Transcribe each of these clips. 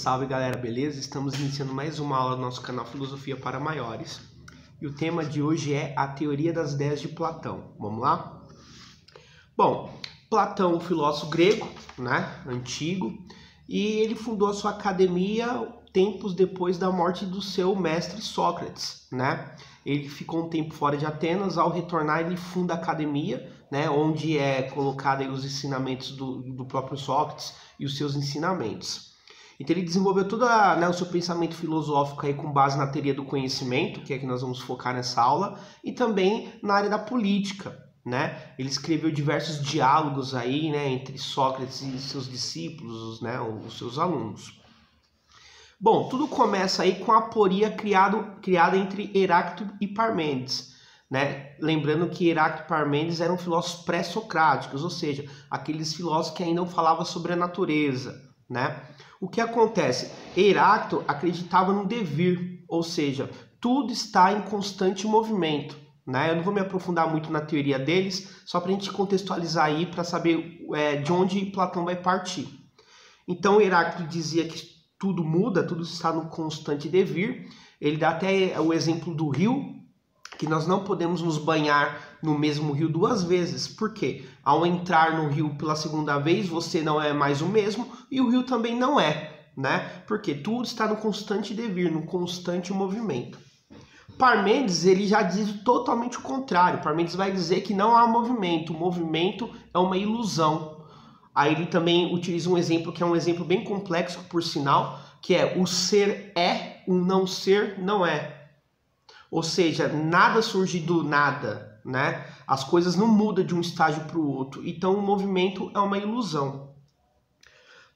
salve galera, beleza? Estamos iniciando mais uma aula do nosso canal Filosofia para Maiores. E o tema de hoje é a teoria das ideias de Platão. Vamos lá? Bom, Platão, um filósofo grego, né, antigo, e ele fundou a sua academia tempos depois da morte do seu mestre Sócrates, né? Ele ficou um tempo fora de Atenas, ao retornar ele funda a academia, né, onde é colocado aí os ensinamentos do próprio Sócrates e os seus ensinamentos. Então ele desenvolveu todo o seu pensamento filosófico aí com base na teoria do conhecimento, que é que nós vamos focar nessa aula, e também na área da política, né? Ele escreveu diversos diálogos aí, né, entre Sócrates e seus discípulos, né, os seus alunos. Bom, tudo começa aí com a aporia criada entre Heráclito e Parmênides, né? Lembrando que Heráclito e Parmênides eram filósofos pré-socráticos, ou seja, aqueles filósofos que ainda não falavam sobre a natureza, né? O que acontece? Heráclito acreditava no devir, ou seja, tudo está em constante movimento, né? Eu não vou me aprofundar muito na teoria deles, só para a gente contextualizar aí para saber de onde Platão vai partir. Então Heráclito dizia que tudo muda, tudo está no constante devir. Ele dá até o exemplo do rio, que nós não podemos nos banhar no mesmo rio duas vezes. Por quê? Ao entrar no rio pela segunda vez, você não é mais o mesmo e o rio também não é, né? Porque tudo está no constante devir, no constante movimento. Parmênides, ele já diz totalmente o contrário. Parmênides vai dizer que não há movimento, o movimento é uma ilusão. Aí ele também utiliza um exemplo que é um exemplo bem complexo, por sinal, que é o ser é, o não ser não é. Ou seja, nada surge do nada, né? As coisas não mudam de um estágio para o outro, então o movimento é uma ilusão.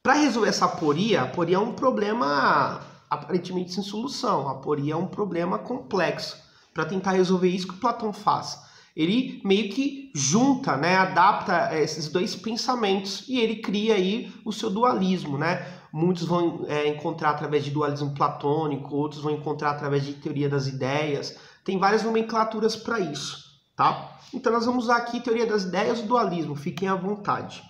Para resolver essa aporia, a aporia é um problema aparentemente sem solução, a aporia é um problema complexo. Para tentar resolver isso, o que Platão faz? Ele meio que junta, né, adapta esses dois pensamentos e ele cria aí o seu dualismo, né? Muitos vão encontrar através de dualismo platônico, outros vão encontrar através de teoria das ideias. Tem várias nomenclaturas para isso, tá? Então nós vamos usar aqui teoria das ideias e dualismo, fiquem à vontade.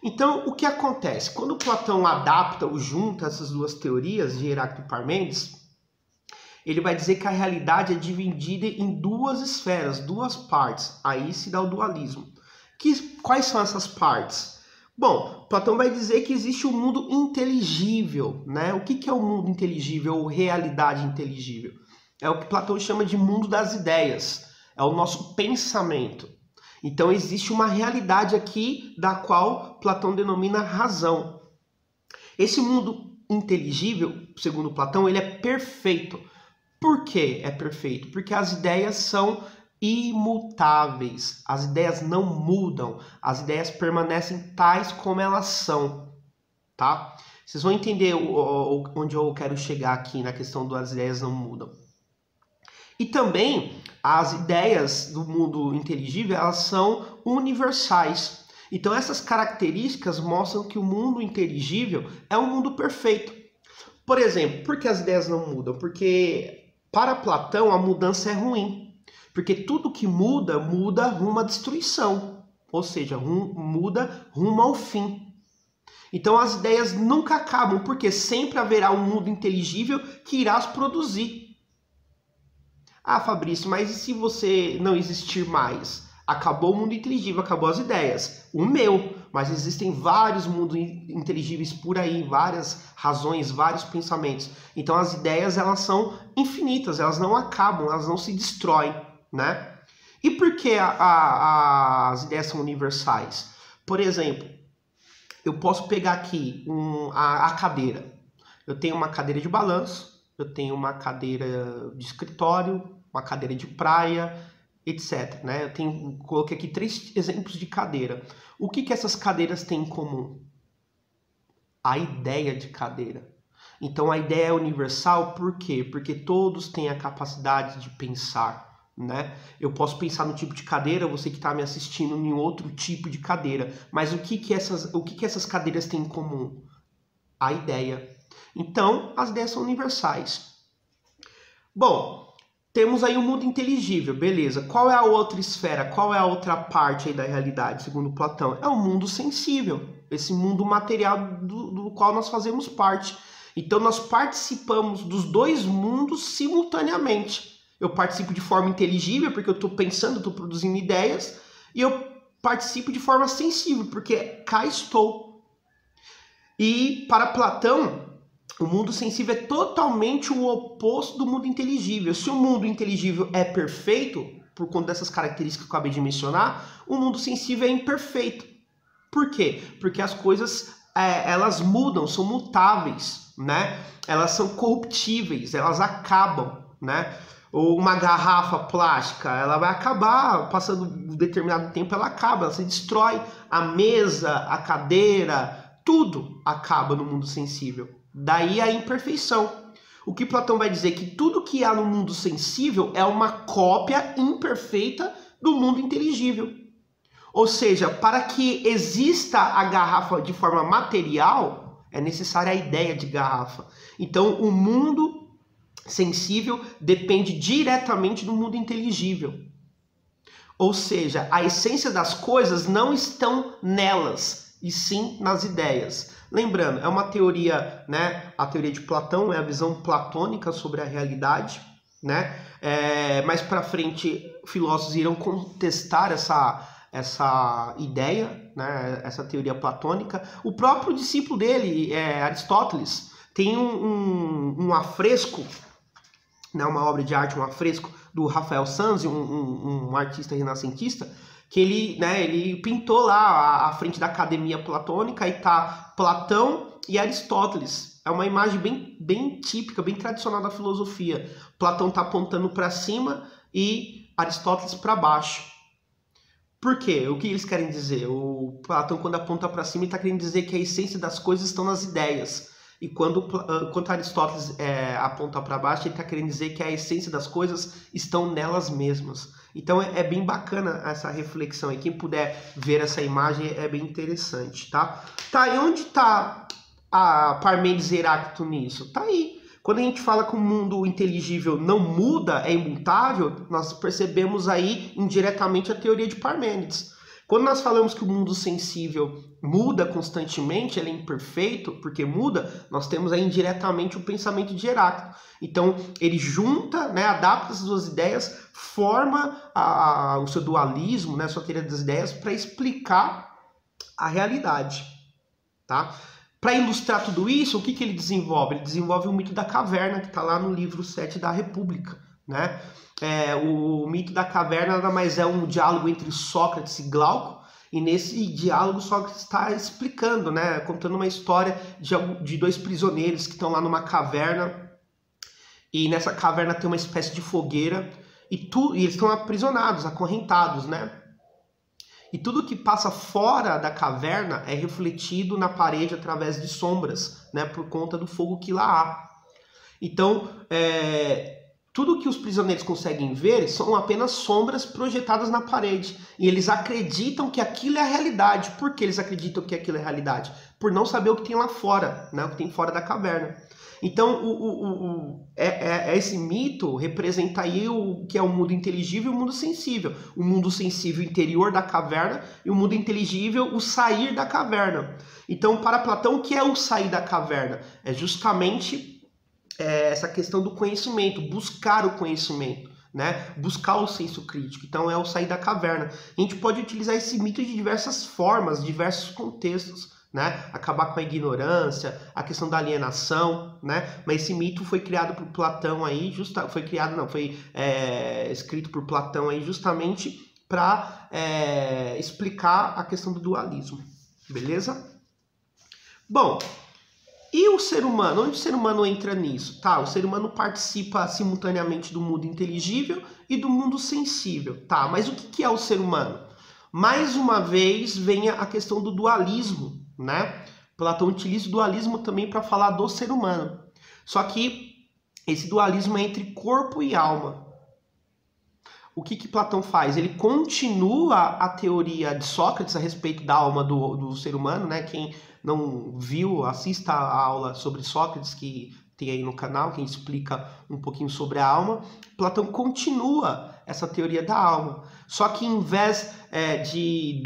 Então o que acontece? Quando Platão adapta ou junta essas duas teorias de Heráclito e Parmênides, ele vai dizer que a realidade é dividida em duas esferas, duas partes. Aí se dá o dualismo. Quais são essas partes? Bom, Platão vai dizer que existe um mundo inteligível, né? O que é o mundo inteligível ou realidade inteligível? É o que Platão chama de mundo das ideias. É o nosso pensamento. Então existe uma realidade aqui da qual Platão denomina razão. Esse mundo inteligível, segundo Platão, ele é perfeito. Por que é perfeito? Porque as ideias são imutáveis, as ideias não mudam, as ideias permanecem tais como elas são, tá? Vocês vão entender onde eu quero chegar aqui na questão das ideias não mudam. E também as ideias do mundo inteligível, elas são universais. Então essas características mostram que o mundo inteligível é um mundo perfeito. Por exemplo, por que as ideias não mudam? Porque para Platão, a mudança é ruim, porque tudo que muda, muda rumo à destruição, ou seja, muda rumo ao fim. Então as ideias nunca acabam, porque sempre haverá um mundo inteligível que irá as produzir. Ah, Fabrício, mas e se você não existir mais? Acabou o mundo inteligível, acabou as ideias. O meu, mas existem vários mundos inteligíveis por aí, várias razões, vários pensamentos. Então as ideias, elas são infinitas, elas não acabam, elas não se destroem, né? E por que as ideias são universais? Por exemplo, eu posso pegar aqui a cadeira. Eu tenho uma cadeira de balanço, eu tenho uma cadeira de escritório, uma cadeira de praia, etc, né? Coloquei aqui 3 exemplos de cadeira. O que essas cadeiras têm em comum? A ideia de cadeira. Então a ideia é universal, por quê? Porque todos têm a capacidade de pensar, né? Eu posso pensar no tipo de cadeira, você que está me assistindo em outro tipo de cadeira. Mas o que essas cadeiras têm em comum? A ideia. Então as ideias são universais. Bom, temos aí o mundo inteligível, beleza. Qual é a outra esfera? Qual é a outra parte aí da realidade, segundo Platão? É o mundo sensível, esse mundo material do qual nós fazemos parte. Então nós participamos dos dois mundos simultaneamente. Eu participo de forma inteligível, porque eu estou pensando, estou produzindo ideias, e eu participo de forma sensível, porque cá estou. E para Platão, o mundo sensível é totalmente o oposto do mundo inteligível. Se o mundo inteligível é perfeito, por conta dessas características que eu acabei de mencionar, o mundo sensível é imperfeito. Por quê? Porque as coisas elas mudam, são mutáveis, né? Elas são corruptíveis, elas acabam, né? Ou uma garrafa plástica, ela vai acabar, passando um determinado tempo, ela acaba, ela se destrói. A mesa, a cadeira, tudo acaba no mundo sensível. Daí a imperfeição. O que Platão vai dizer que tudo que há no mundo sensível é uma cópia imperfeita do mundo inteligível. Ou seja, para que exista a garrafa de forma material, é necessária a ideia de garrafa. Então, o mundo sensível depende diretamente do mundo inteligível. Ou seja, a essência das coisas não estão nelas, e sim nas ideias. Lembrando, é uma teoria, né? A teoria de Platão é a visão platônica sobre a realidade, né? Mais para frente, filósofos irão contestar essa ideia, né? Essa teoria platônica. O próprio discípulo dele, Aristóteles, tem um afresco, né, uma obra de arte, um afresco do Rafael Sanzio, um artista renascentista, que ele pintou lá à frente da Academia Platônica, e tá Platão e Aristóteles. É uma imagem bem típica, bem tradicional da filosofia. Platão está apontando para cima e Aristóteles para baixo. Por quê? O que eles querem dizer? O Platão, quando aponta para cima, está querendo dizer que a essência das coisas estão nas ideias. E quando Aristóteles aponta para baixo, ele está querendo dizer que a essência das coisas estão nelas mesmas. Então é bem bacana essa reflexão aí. Quem puder ver essa imagem é bem interessante, tá? Tá, e onde está a Parmênides e Heráclito nisso? Tá aí. Quando a gente fala que o mundo inteligível não muda, é imutável, nós percebemos aí indiretamente a teoria de Parmênides. Quando nós falamos que o mundo sensível muda constantemente, ele é imperfeito, porque muda, nós temos aí indiretamente o pensamento de Heráclito. Então, ele junta, né, adapta essas duas ideias, forma o seu dualismo, né, a sua teoria das ideias, para explicar a realidade. Tá? Para ilustrar tudo isso, o que ele desenvolve? Ele desenvolve o mito da caverna, que está lá no livro 7 da República, né? O mito da caverna nada mais é um diálogo entre Sócrates e Glauco, e nesse diálogo Sócrates está explicando, né, contando uma história de dois prisioneiros que estão lá numa caverna, e nessa caverna tem uma espécie de fogueira, e eles estão aprisionados, acorrentados, né? E tudo que passa fora da caverna é refletido na parede através de sombras, né, por conta do fogo que lá há. Então, tudo que os prisioneiros conseguem ver são apenas sombras projetadas na parede. E eles acreditam que aquilo é a realidade. Por que eles acreditam que aquilo é a realidade? Por não saber o que tem lá fora, né? O que tem fora da caverna. Então, esse mito representa aí o que é o mundo inteligível e o mundo sensível. O mundo sensível interior da caverna e o mundo inteligível, o sair da caverna. Então, para Platão, o que é o sair da caverna? É justamente essa questão do conhecimento, buscar o conhecimento, né? Buscar o senso crítico. Então é o sair da caverna. A gente pode utilizar esse mito de diversas formas, diversos contextos, né? Acabar com a ignorância, a questão da alienação, né? Mas esse mito foi criado por Platão aí, foi escrito por Platão aí justamente para explicar a questão do dualismo, beleza? Bom, e o ser humano? Onde o ser humano entra nisso? Tá, o ser humano participa simultaneamente do mundo inteligível e do mundo sensível. Tá, mas o que é o ser humano? Mais uma vez vem a questão do dualismo, né? Platão utiliza o dualismo também para falar do ser humano. Só que esse dualismo é entre corpo e alma. O que Platão faz? Ele continua a teoria de Sócrates a respeito da alma do ser humano, né? Quem não viu, assista a aula sobre Sócrates que tem aí no canal, que explica um pouquinho sobre a alma. Platão continua essa teoria da alma. Só que em vez de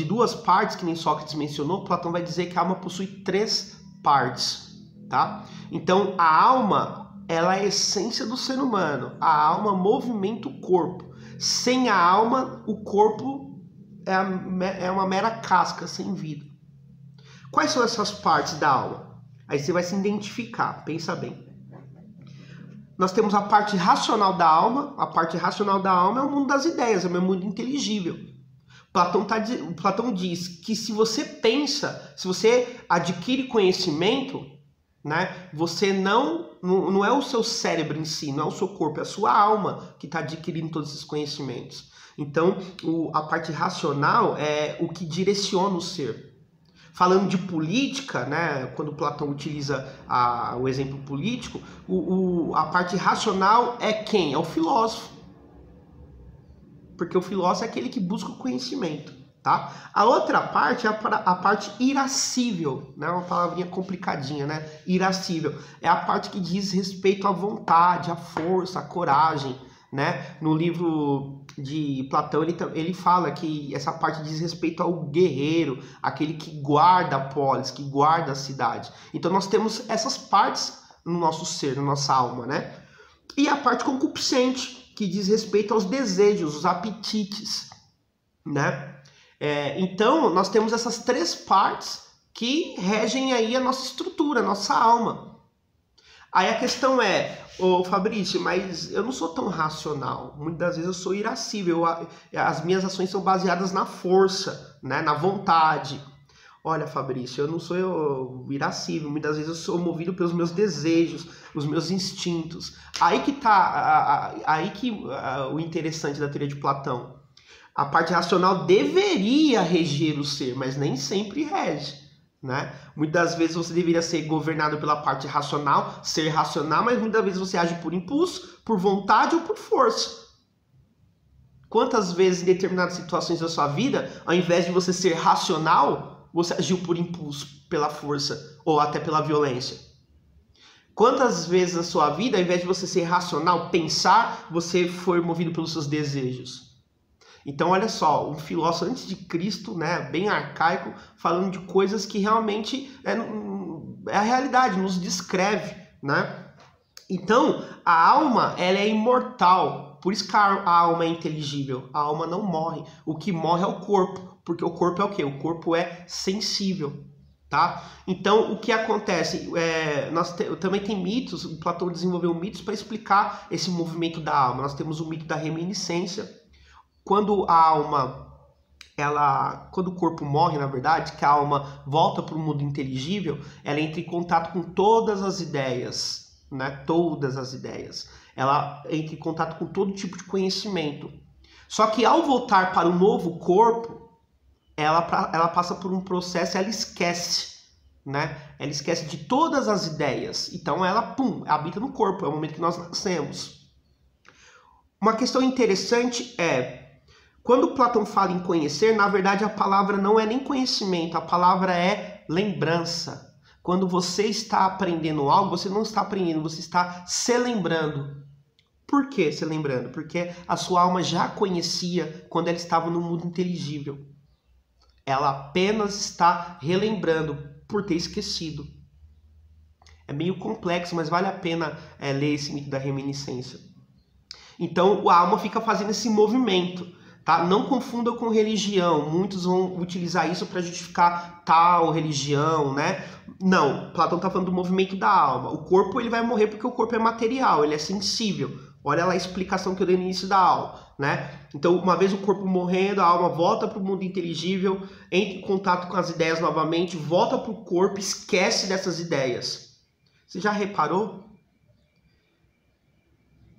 duas partes, que nem Sócrates mencionou, Platão vai dizer que a alma possui 3 partes. tá? Então, a alma, ela é a essência do ser humano. A alma movimenta o corpo. Sem a alma, o corpo é uma mera casca, sem vida. Quais são essas partes da alma? Aí você vai se identificar, pensa bem. Nós temos a parte racional da alma. A parte racional da alma é o mundo das ideias, é o meu mundo inteligível. Platão diz que se você pensa, se você adquire conhecimento, né, você não é o seu cérebro em si, não é o seu corpo, é a sua alma que está adquirindo todos esses conhecimentos. Então, a parte racional é o que direciona o ser. Falando de política, né, quando Platão utiliza o exemplo político, a parte racional é quem? É o filósofo. Porque o filósofo é aquele que busca o conhecimento, tá? A outra parte é a parte irascível, né? Uma palavrinha complicadinha, né? Irascível. É a parte que diz respeito à vontade, à força, à coragem, né? No livro de Platão, ele fala que essa parte diz respeito ao guerreiro, aquele que guarda a polis, que guarda a cidade. Então nós temos essas partes no nosso ser, na nossa alma, né? E a parte concupiscente, que diz respeito aos desejos, os apetites, né? Então, nós temos essas três partes que regem aí a nossa estrutura, a nossa alma. Aí a questão é, Fabrício, mas eu não sou tão racional. Muitas vezes eu sou irascível. As minhas ações são baseadas na força, né? Na vontade. Olha, Fabrício, eu não sou irascível, muitas vezes eu sou movido pelos meus desejos, os meus instintos. Aí que tá, o interessante da teoria de Platão. A parte racional deveria reger o ser, mas nem sempre rege, né? Muitas vezes você deveria ser governado pela parte racional, ser racional, mas muitas vezes você age por impulso, por vontade ou por força. Quantas vezes em determinadas situações da sua vida, ao invés de você ser racional, você agiu por impulso, pela força ou até pela violência? Quantas vezes na sua vida, ao invés de você ser racional, pensar, você foi movido pelos seus desejos? Então, olha só, um filósofo antes de Cristo, né, bem arcaico, falando de coisas que realmente é a realidade, nos descreve, né? Então, a alma, ela é imortal. Por isso que a alma é inteligível. A alma não morre. O que morre é o corpo. Porque o corpo é o quê? O corpo é sensível, tá? Então, o que acontece? Também tem mitos, o Platão desenvolveu mitos para explicar esse movimento da alma. Nós temos o mito da reminiscência. Quando a alma, quando o corpo morre, na verdade, que a alma volta para o mundo inteligível, ela entra em contato com todas as ideias, né? Todas as ideias. Ela entra em contato com todo tipo de conhecimento. Só que ao voltar para o novo corpo, ela passa por um processo, ela esquece, né? Ela esquece de todas as ideias. Então ela, habita no corpo, é o momento que nós nascemos. Uma questão interessante é, quando Platão fala em conhecer, na verdade a palavra não é nem conhecimento, a palavra é lembrança. Quando você está aprendendo algo, você não está aprendendo, você está se lembrando. Por que se lembrando? Porque a sua alma já conhecia quando ela estava no mundo inteligível. Ela apenas está relembrando por ter esquecido. É meio complexo, mas vale a pena ler esse mito da reminiscência. Então, a alma fica fazendo esse movimento, tá? Não confunda com religião. Muitos vão utilizar isso para justificar tal religião, né? Não, Platão está falando do movimento da alma. O corpo ele vai morrer porque o corpo é material, ele é sensível. Olha lá a explicação que eu dei no início da aula, né? Então, uma vez o corpo morrendo, a alma volta para o mundo inteligível, entra em contato com as ideias novamente, volta para o corpo, esquece dessas ideias. Você já reparou?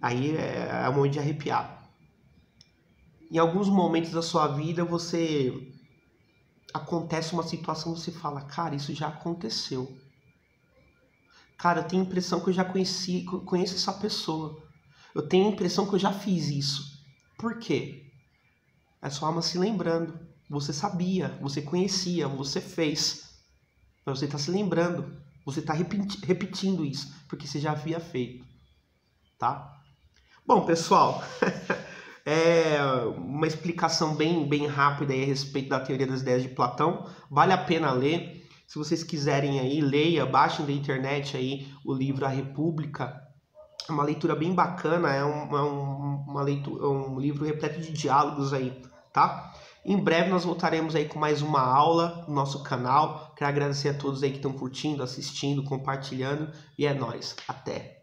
Aí é o momento de arrepiar. Em alguns momentos da sua vida, acontece uma situação que você fala, cara, isso já aconteceu. Cara, eu tenho a impressão que eu já conheço essa pessoa. Eu tenho a impressão que eu já fiz isso. Por quê? É a sua alma se lembrando. Você sabia, você conhecia, você fez. Mas você está se lembrando. Você está repetindo isso, porque você já havia feito. Tá? Bom, pessoal, uma explicação bem rápida aí a respeito da teoria das ideias de Platão. Vale a pena ler. Se vocês quiserem aí, leia, baixem da internet aí o livro A República. É uma leitura bem bacana, um livro repleto de diálogos aí, tá? Em breve nós voltaremos aí com mais uma aula no nosso canal. Quero agradecer a todos aí que estão curtindo, assistindo, compartilhando. E é nóis. Até!